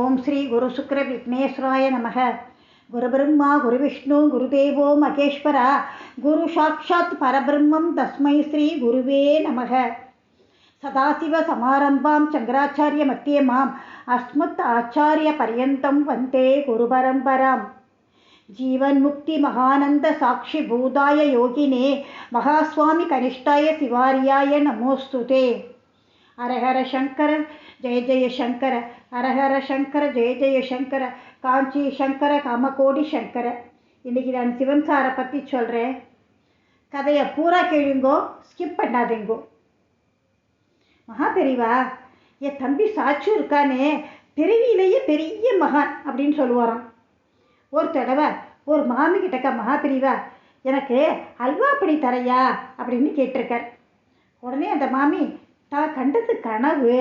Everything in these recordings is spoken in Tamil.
ஓம் ஸ்ரீ குரு சுக்ர விக்னேஸ்வராய நமக. குரு பிரம்மா குரு விஷ்ணு குருதேவோ மகேஸ்வரா குரு சாட்சாத் பரபிரம்மம் தஸ்மை ஸ்ரீ குருவே நமக. சதாசிவ சமாரம்பாம் சங்கராச்சாரிய மத்தியமாம் அஸ்மத் ஆச்சாரிய பர்யந்தம் வந்தே குரு பரம்பராம். ஜீவன் முக்தி மகானந்த சாட்சி பூதாய யோகினே மகாஸ்வாமி கனிஷ்டாய சிவாரியாய நமோஸ்துதே. ஹரஹர சங்கர ஜெய ஜெய சங்கர, ஹரஹர சங்கர ஜெய ஜெய சங்கர, காஞ்சி சங்கர காமகோடி சங்கர. இன்றைக்கி நான் சிவன் சாரை பற்றி சொல்கிறேன். கதையை பூரா கேளுங்கோ, ஸ்கிப் பண்ணாதீங்கோ. மகாபெரிவா என் தம்பி சாச்சு இருக்கானே பிறவியிலேயே பெரிய மகான் அப்படின்னு சொல்லுவாராம். ஒரு தடவை ஒரு மாமி கிட்டக்க மகாபெரிவா எனக்கு அல்வா பண்ணி தரையா அப்படின்னு கேட்டிருக்கார். உடனே அந்த மாமி தான் கண்டது கனவு,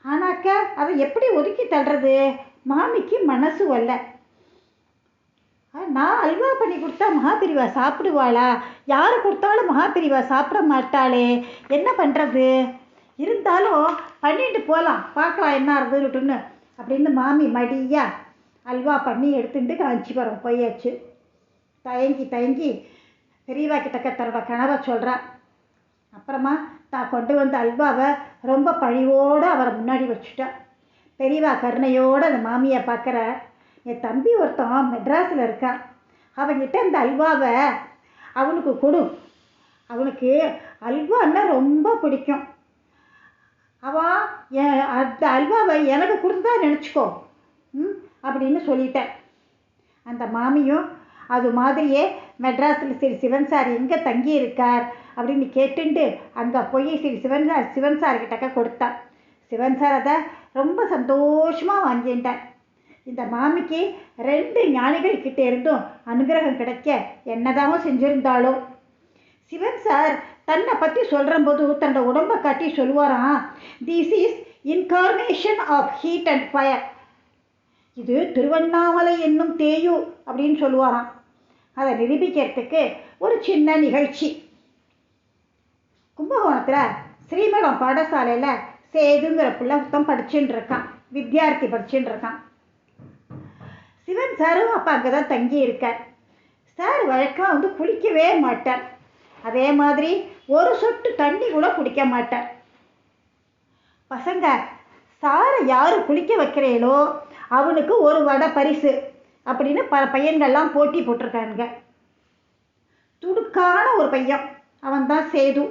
ஆனாக்கா அதை எப்படி ஒதுக்கி தள்ளுறது, மாமிக்கு மனசு வரல. நான் அல்வா பண்ணி கொடுத்தா மகாபெரிவா சாப்பிடுவாளா, யார் கொடுத்தாலும் மகாபெரிவா சாப்பிட மாட்டாளே, என்ன பண்ணுறது, இருந்தாலும் பண்ணிட்டு போகலாம், பார்க்கலாம் என்ன இருந்துட்டுன்னு அப்படின்னு மாமி மடியா அல்வா பண்ணி எடுத்துட்டு காஞ்சிபுரம் போயாச்சு. தயங்கி பெரியவா கிட்டக்க தன்னோட கனவை சொல்கிறான். அப்புறமா தான் கொண்டு வந்த அல்வாவை ரொம்ப பழிவோடு அவரை முன்னாடி வச்சுட்டான். பெரியவா கருணையோடு அந்த மாமியை பார்க்குற. என் தம்பி ஒருத்தன் மெட்ராஸில் இருக்கான், அவன்கிட்ட இந்த அல்வாவை அவனுக்கு கொடு, அவனுக்கு அல்வான்னா ரொம்ப பிடிக்கும், அவன் அந்த அல்வாவை எனக்கு கொடுத்தா நினச்சிக்கோ அப்படின்னு சொல்லிட்டேன். அந்த மாமியும் அது மாதிரியே மெட்ராஸில் சரி சிவன் சார் எங்கே தங்கி இருக்கார் அப்படின்னு கேட்டுண்டு அங்கே போய் சரி சிவன் சார்கிட்டக்க கொடுத்தான். சிவன் சார் அதை ரொம்ப சந்தோஷமாக வாங்கிட்டேன். இந்த மாமிக்கு 2 ஞானிகள் கிட்டே இருந்தும் அனுகிரகம் கிடைக்க என்னதான் செஞ்சுருந்தாலோ. சிவன் சார் தன்னை பற்றி சொல்கிற போது தன்னோட உடம்பை காட்டி சொல்லுவாராம், this is incarnation of heat and fire, இது திருவண்ணாமலை என்னும் தேயு அப்படின்னு சொல்லுவாராம். அதை நிரூபிக்கிறதுக்கு ஒரு சின்ன நிகழ்ச்சி. கும்பகோணத்தில் ஸ்ரீமடம் பாடசாலையில் சேதுங்கிற புள்ளத்தம் படிச்சுட்டு இருக்கான், வித்யார்த்தி படிச்சுட்டு இருக்கான். சிவன் சாரும் அப்போ அங்கே தான் தங்கி இருக்கார். சார் வழக்கம் குளிக்கவே மாட்டார், அதே மாதிரி ஒரு சொட்டு தண்ணி கூட குடிக்க மாட்டார். பசங்க சாரை யார் குளிக்க வைக்கிறீங்களோ அவனுக்கு ஒரு வடை பரிசு அப்படின்னு பையன்கள்லாம் போட்டி போட்டிருக்கானுங்க. துடுக்கான ஒரு பையன், அவன் தான் சேது.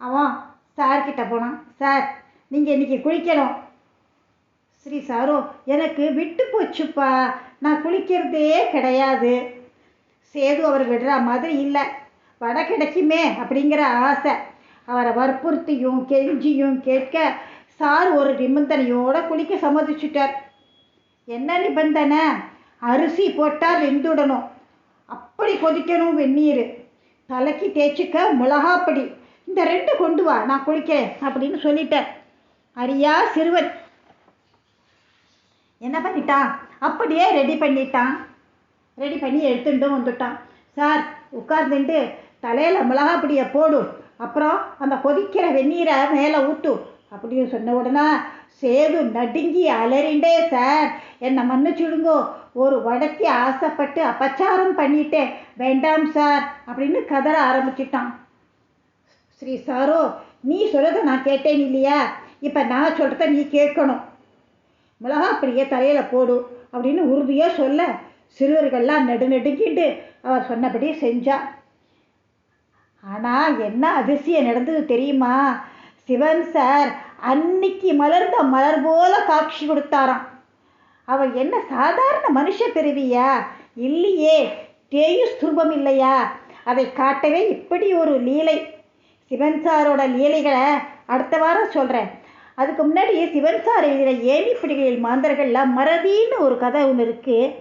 அவன் சார்கிட்ட போனான், சார் நீங்கள் இன்றைக்கி குளிக்கணும். ஸ்ரீ சாரோ எனக்கு விட்டு போச்சுப்பா, நான் குளிக்கிறதே கிடையாது. சேது அவர் விடுற மாதிரி இல்லை, வடை கிடைக்குமே அப்படிங்கிற ஆசை அவரை வற்புறுத்தியும் கெஞ்சியும் கேட்க சார் ஒரு நிபந்தனையோடு குளிக்க சம்மதிச்சுட்டார். என்ன நிபந்தனை, அரிசி போட்டால் வெந்துடணும், அப்படி கொதிக்கணும் வெந்நீர், தலைக்கு தேய்ச்சிக்க மிளகாப்பொடி, இந்த 2 கொண்டு வா நான் குளிக்கிறேன் அப்படின்னு சொல்லிட்டேன். அரியா சிறுவன் என்ன பண்ணிட்டான், அப்படியே ரெடி பண்ணி எடுத்துட்டும் வந்துட்டான். சார் உட்கார்ந்துட்டு தலையில் மிளகாப்பொடியை போடு, அப்புறம் அந்த கொதிக்கிற வெந்நீரை மேலே ஊற்று அப்படின்னு சொன்ன உடனே சேது நடுங்கி அலறிண்டே, சார் என்னை மன்னிச்சுடுங்கோ, ஒரு வடைக்கு ஆசைப்பட்டு அபச்சாரம் பண்ணிட்டேன், வேண்டாம் சார் அப்படின்னு கதற ஆரம்பிச்சிட்டான். ஸ்ரீ சாரோ நீ சொல்கிறத நான் கேட்டேன் இல்லையா, இப்போ நான் சொல்கிறத நீ கேட்கணும், மிளகாப்பொடியை தலையில் போடு அப்படின்னு உறுதியாக சொல்ல சிறுவர்கள்லாம் நடுங்கிட்டு அவர் சொன்னபடி செஞ்சா. ஆனால் என்ன அதிசயம் நடந்தது தெரியுமா, சிவன் சார் அன்னைக்கு மலர்ந்த மலர் போல காட்சி கொடுத்தாராம். அவர் என்ன சாதாரண மனுஷ பிறவியா, இல்லையே தேயு ஸ்தூபம் இல்லையா, அதை காட்டவே இப்படி ஒரு லீலை. சிவன் சாரோட லீலைகளை அடுத்த வாரம் சொல்கிறேன். அதுக்கு முன்னாடி சிவன் சார் எழுதின ஏணிப்பிடிகளில் மாந்தர்கள்லாம் மறதின்னு ஒரு கதை ஒன்று இருக்குது.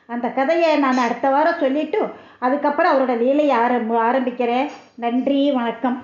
அந்த கதையை நான் அடுத்த வாரம் சொல்லிவிட்டு அதுக்கப்புறம் அவரோட லீலையை ஆரம்பிக்கிறேன். நன்றி, வணக்கம்.